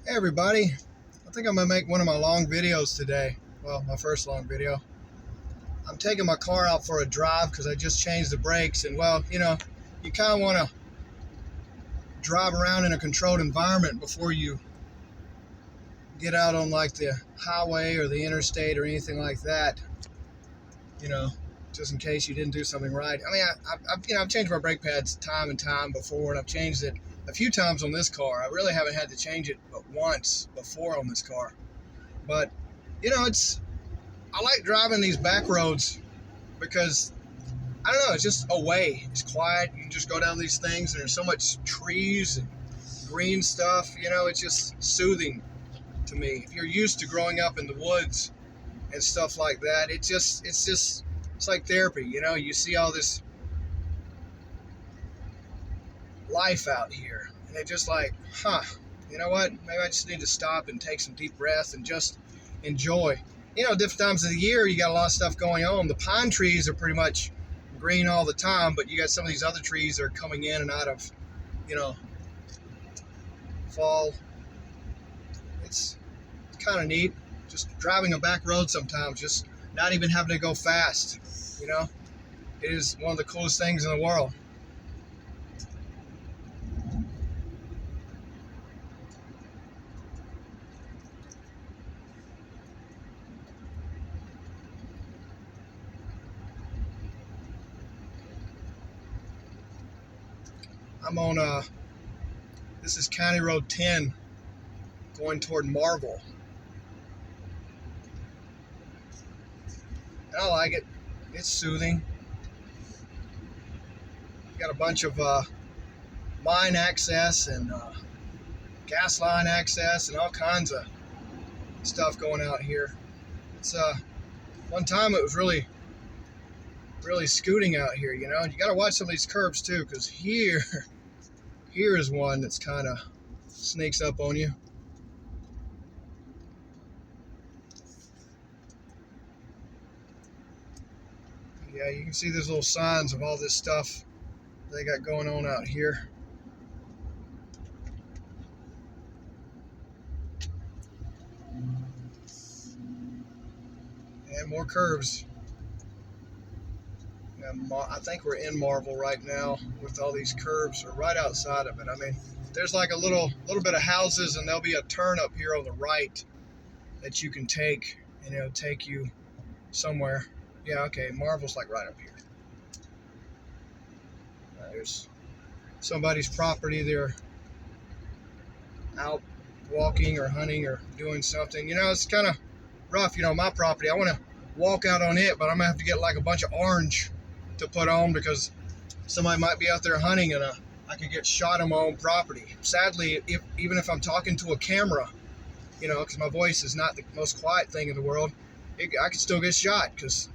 Hey everybody, I think I'm going to make one of my long videos today. Well, my first long video. I'm taking my car out for a drive because I just changed the brakes, and well, you kind of want to drive around in a controlled environment before you get out on like the highway or the interstate or anything like that, just in case you didn't do something right. I mean, I've changed my brake pads time and time before, and I've changed it a few times on this car. I really haven't had to change it but once before on this car. But, I like driving these back roads because, I don't know, it's just away. It's quiet. You can just go down these things, and there's so much trees and green stuff. It's just soothing to me. If you're used to growing up in the woods and stuff like that, it's like therapy. You see all this life out here, and it's just like, you know what? Maybe I just need to stop and take some deep breaths and just enjoy. Different times of the year, you got a lot of stuff going on. The pine trees are pretty much green all the time, but you got some of these other trees that are coming in and out of, fall. It's kind of neat. Just driving a back road sometimes, just not even having to go fast. It is one of the coolest things in the world. I'm on, this is County Road 10 going toward Marvel. And I like it. It's soothing. You got a bunch of mine access and gas line access and all kinds of stuff going out here. It's one time it was really scooting out here, You got to watch some of these curves too, because here is one that's kind of sneaks up on you. Yeah, you can see there's little signs of all this stuff they got going on out here. And more curves. I think we're in Marvel right now with all these curves, or right outside of it. I mean, there's like a little bit of houses, and there'll be a turn up here on the right that you can take, and it'll take you somewhere. Yeah, okay, Marvel's like right up here. There's somebody's property. They're out walking or hunting or doing something. It's kind of rough. My property, I want to walk out on it, but I'm going to have to get like a bunch of orange to put on because somebody might be out there hunting, and I could get shot on my own property. Sadly, even if I'm talking to a camera, because my voice is not the most quiet thing in the world, I could still get shot because,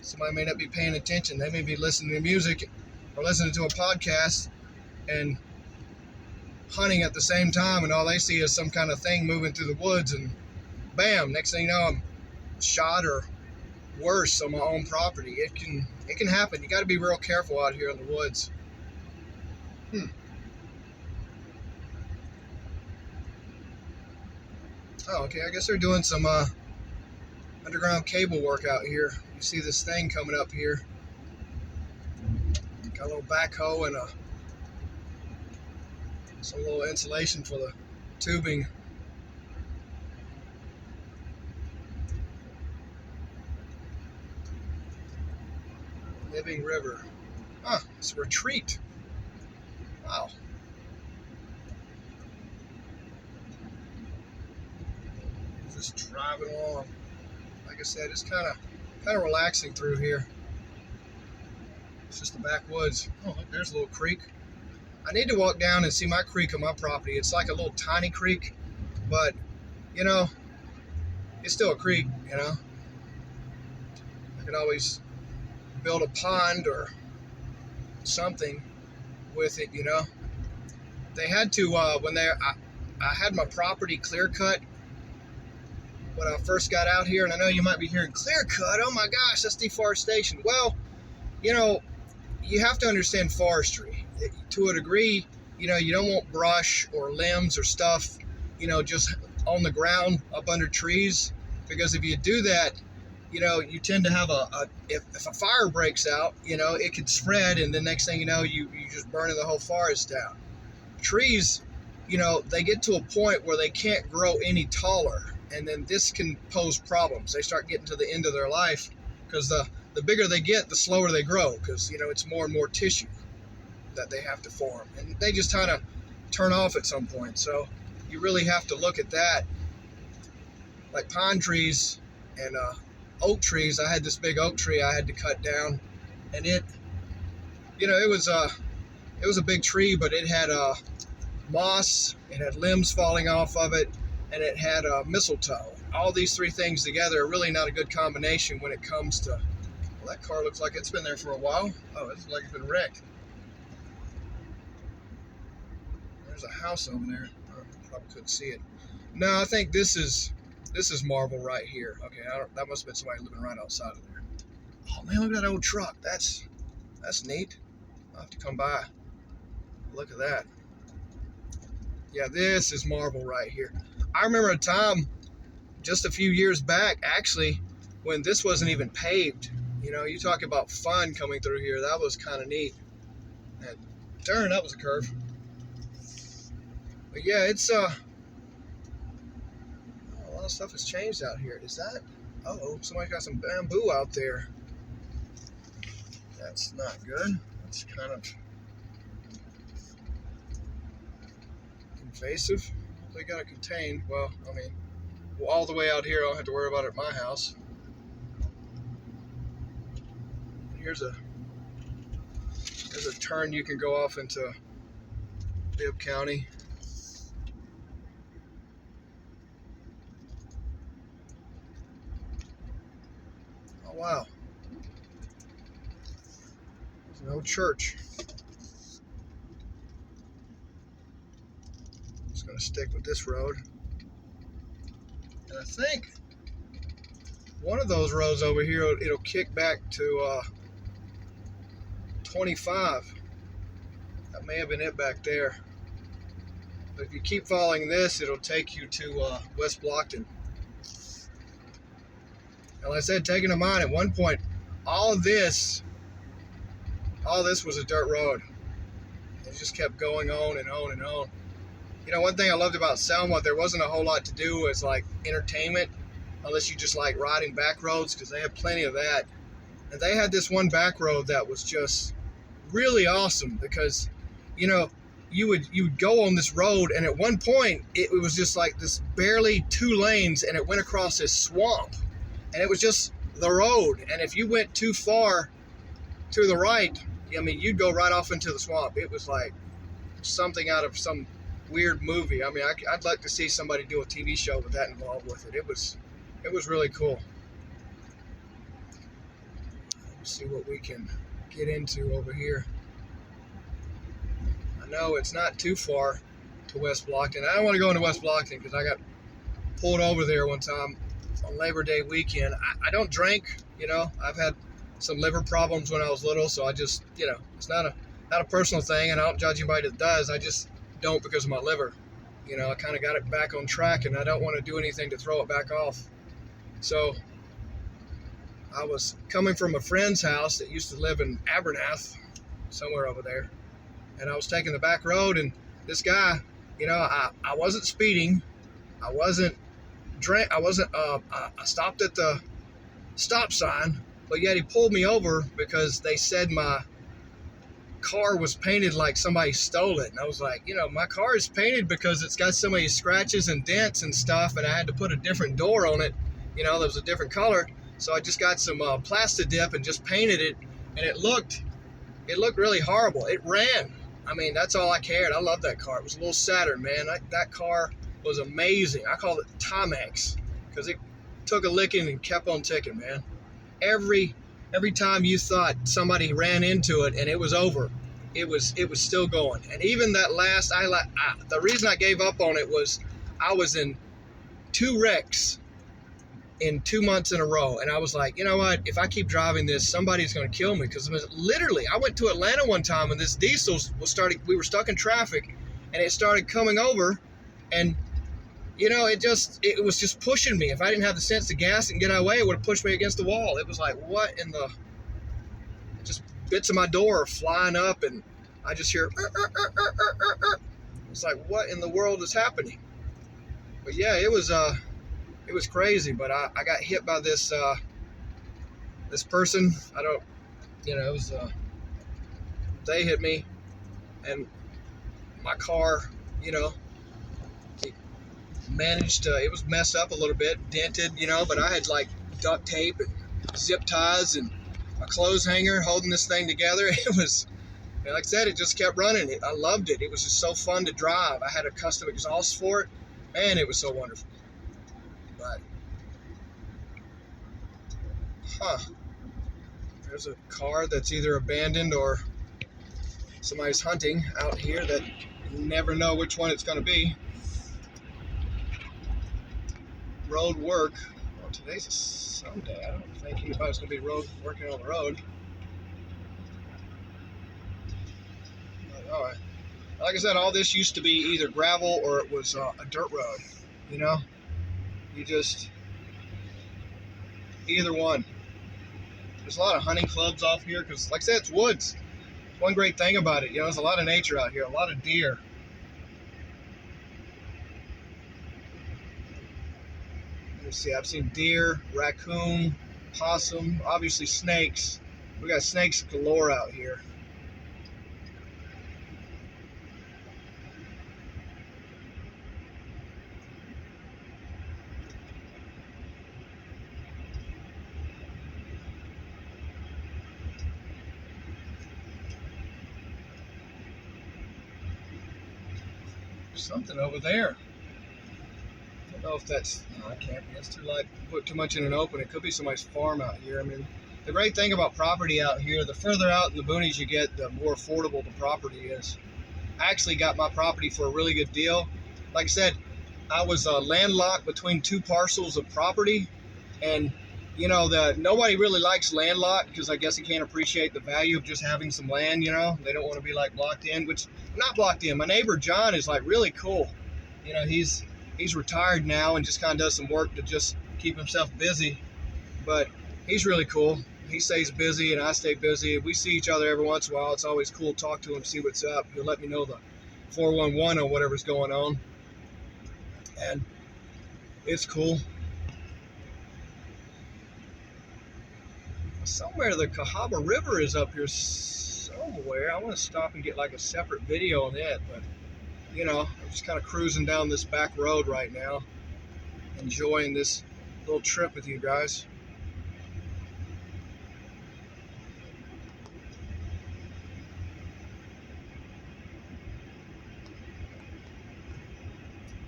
somebody may not be paying attention. They may be listening to music or listening to a podcast and hunting at the same time, and all they see is some kind of thing moving through the woods, and bam, next thing you know, I'm shot or worse on my own property. It can happen. You got to be real careful out here in the woods. Oh, okay. I guess they're doing some underground cable work out here. You see this thing coming up here. Got a little backhoe and some little insulation for the tubing. Living River. It's a retreat. Wow. Just driving along. Like I said, it's kind of relaxing through here. It's just the backwoods. Oh, look, there's a little creek. I need to walk down and see my creek on my property. It's like a little tiny creek, but it's still a creek. I could always build a pond or something with it. They had to when I had my property clear cut when I first got out here, and I know you might be hearing clear cut. Oh my gosh, that's deforestation. Well, you have to understand forestry to a degree. You don't want brush or limbs or stuff just on the ground up under trees, because if you do that, you tend to have if a fire breaks out, it could spread, and the next thing you know, you just burning the whole forest down. Trees, they get to a point where they can't grow any taller, and then this can pose problems. They start getting to the end of their life, because the bigger they get, the slower they grow, because it's more and more tissue that they have to form, and they just kind of turn off at some point. So you really have to look at that. Like pine trees and oak trees, I had this big oak tree I had to cut down, and it was a big tree, but it had moss, it had limbs falling off of it, and it had mistletoe. All these three things together are really not a good combination when it comes to. Well, that car looks like it's been there for a while. Oh, it looks like it's been wrecked. There's a house over there. Probably couldn't see it. No, I think this is marble right here. Okay, that must have been somebody living right outside of there. Oh man, look at that old truck. That's neat. I'll have to come by. Look at that. Yeah, this is marble right here. I remember a time just a few years back, actually, when this wasn't even paved. You talk about fun coming through here. That was kind of neat. And turn, that was a curve. But yeah, it's a lot of stuff has changed out here. Is that? Uh-oh, somebody got some bamboo out there. That's not good. That's kind of invasive. They got it contained. Well, all the way out here, I don't have to worry about it at my house. Here's a turn you can go off into Bibb County. Oh wow. There's an old church. Just gonna stick with this road. And I think one of those roads over here, it'll kick back to 25. That may have been it back there. But if you keep following this, it'll take you to West Blockton. And like I said, taking in mind, at one point, all this was a dirt road. It just kept going on and on and on. One thing I loved about Selma, there wasn't a whole lot to do as like entertainment, unless you just like riding back roads, because they had plenty of that. And they had this one back road that was just really awesome, because you would go on this road, and at one point it was just like this barely 2 lanes, and it went across this swamp, and it was just the road. And if you went too far to the right, you'd go right off into the swamp. It was like something out of some weird movie. I'd like to see somebody do a TV show with that involved with it. It was really cool. Let's see what we can get into over here. I know it's not too far to West Blockton. I don't want to go into West Blockton because I got pulled over there one time on Labor Day weekend. I don't drink, I've had some liver problems when I was little, so I just, it's not a personal thing, and I don't judge anybody that does. I just don't because of my liver. I kind of got it back on track, and I don't want to do anything to throw it back off. So I was coming from a friend's house that used to live in Abernath, somewhere over there, and I was taking the back road, and this guy, I wasn't speeding, I stopped at the stop sign, but yet he pulled me over because they said my car was painted like somebody stole it. And I was like, my car is painted because it's got so many scratches and dents and stuff, and I had to put a different door on it, that was a different color. So I just got some Plastidip and just painted it, and it looked really horrible. It ran. That's all I cared. I love that car. It was a little Saturn, man. That car was amazing. I called it Timex because it took a licking and kept on ticking, man. Every time you thought somebody ran into it and it was over, it was still going. And even that last, the reason I gave up on it was I was in 2 wrecks in 2 months in a row, and I was like, you know what? If I keep driving this, somebody's going to kill me. Because literally, I went to Atlanta one time, and this diesel we were stuck in traffic, and it started coming over, and it was just pushing me. If I didn't have the sense to gas and get out of the way, it would have pushed me against the wall. It was like, what in the, just bits of my door are flying up, and I just hear, it's like, what in the world is happening? But yeah, it was crazy. But I got hit by this person. It was, they hit me, and my car, it managed to, it was messed up a little bit, dented, but I had like duct tape and zip ties and a clothes hanger holding this thing together. It was, like I said, it just kept running. I loved it. It was just so fun to drive. I had a custom exhaust for it. Man, it was so wonderful. But, there's a car that's either abandoned or somebody's hunting out here that you never know which one it's going to be. Road work. Well, today's a Sunday. I don't think anybody's going to be working on the road. But, all right. Like I said, all this used to be either gravel or it was a dirt road. You just, either one. There's a lot of hunting clubs off here because, like I said, it's woods. One great thing about it, there's a lot of nature out here, a lot of deer. Let's see, I've seen deer, raccoon, possum, obviously snakes. We got snakes galore out here. Something over there. I don't know if that's, no, I can't be. It's too light. Put too much in an open. It could be somebody's farm out here. I mean, the great thing about property out here, the further out in the boonies you get, the more affordable the property is. I actually got my property for a really good deal. Like I said, I was landlocked between two parcels of property, and nobody really likes landlocked because I guess they can't appreciate the value of just having some land. They don't want to be like blocked in, which I'm not blocked in. My neighbor John is like really cool. He's retired now and just kind of does some work to just keep himself busy, but he's really cool. He stays busy and I stay busy. We see each other every once in a while. It's always cool to talk to him, see what's up. He'll let me know the 411 or whatever's going on, and it's cool. Somewhere the Cahaba River is up here somewhere. I want to stop and get like a separate video on it, but I'm just kind of cruising down this back road right now, enjoying this little trip with you guys.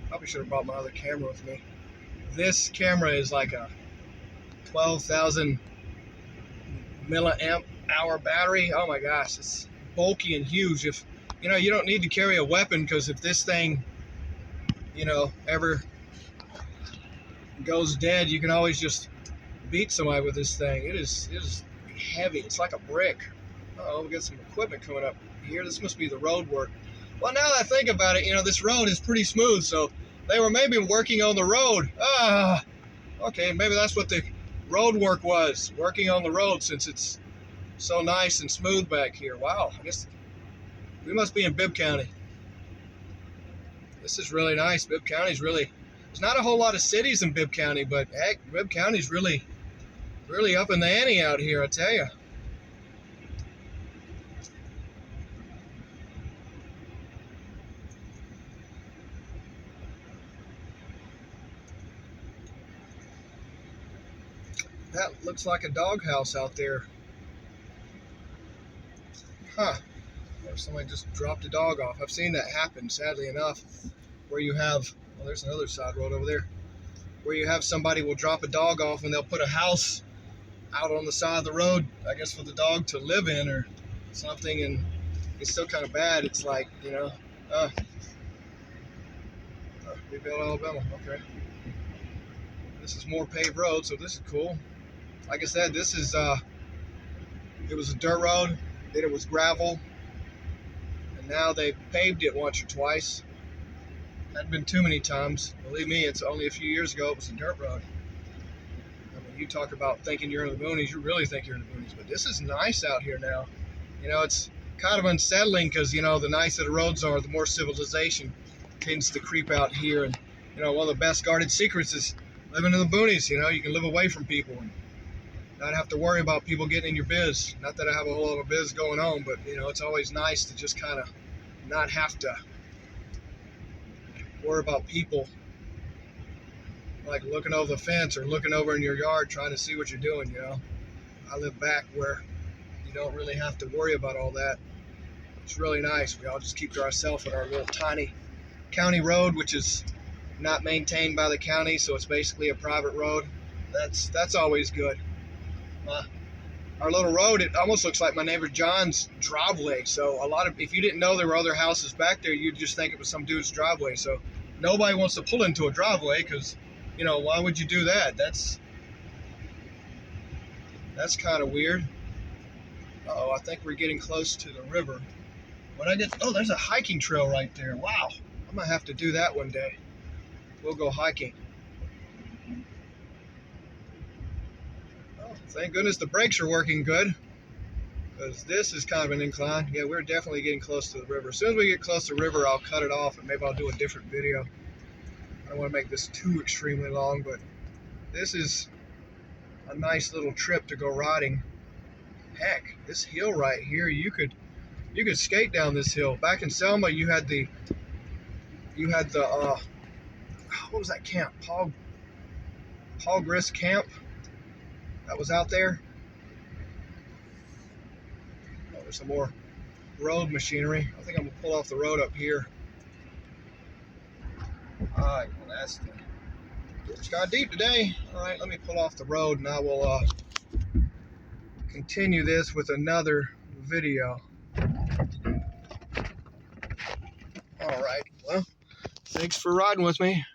Probably should have brought my other camera with me. This camera is like a 12,000 milliamp hour battery. Oh my gosh, it's bulky and huge. If you don't need to carry a weapon, because if this thing ever goes dead, you can always just beat somebody with this thing. It is heavy. It's like a brick. We got some equipment coming up here. This must be the road work. Well, now that I think about it, this road is pretty smooth, so they were maybe working on the road. Okay, maybe that's what the road work was, working on the road, since it's so nice and smooth back here. Wow, I guess we must be in Bibb County. This is really nice. Bibb County's really, there's not a whole lot of cities in Bibb County, but heck, Bibb County's really up in the ante out here, I tell you. That looks like a doghouse out there. Or somebody just dropped a dog off. I've seen that happen, sadly enough, where you have, well, there's another side road over there, where you have somebody will drop a dog off and they'll put a house out on the side of the road, I guess for the dog to live in or something, and it's still kind of bad. It's like, Rebuild, Alabama, okay. This is more paved road, so this is cool. Like I said, this is, it was a dirt road, then it was gravel, and now they paved it once or twice. Hadn't been too many times. Believe me, it's only a few years ago it was a dirt road. I mean, you talk about thinking you're in the boonies, you really think you're in the boonies. But this is nice out here now. You know, it's kind of unsettling because, you know, the nicer the roads are, the more civilization tends to creep out here. And, you know, one of the best guarded secrets is living in the boonies. You know, you can live away from people and not have to worry about people getting in your biz. Not that I have a whole lot of biz going on, but, you know, it's always nice to just kind of not have to worry about people like looking over the fence or looking over in your yard trying to see what you're doing. You know, I live back where you don't really have to worry about all that. It's really nice. We all just keep to ourselves at our little tiny county road, which is not maintained by the county, so it's basically a private road. That's always good. Our little road, it almost looks like my neighbor John's driveway. So if you didn't know there were other houses back there, you'd just think it was some dude's driveway. So nobody wants to pull into a driveway because, you know, why would you do that? That's kind of weird. Uh-oh, I think we're getting close to the river. There's a hiking trail right there. Wow, I might have to do that one day. We'll go hiking. Oh, thank goodness the brakes are working good, because this is kind of an incline. Yeah, we're definitely getting close to the river. As soon as we get close to the river, I'll cut it off and maybe I'll do a different video. I don't want to make this too extremely long, but this is a nice little trip to go riding. Heck, this hill right here, you could skate down this hill. Back in Selma, you had the what was that camp? Paul Grist Camp that was out there. Oh, there's some more road machinery. I think I'm gonna pull off the road up here. All right, well, it's got deep today. All right, let me pull off the road and I will continue this with another video. All right, well, thanks for riding with me.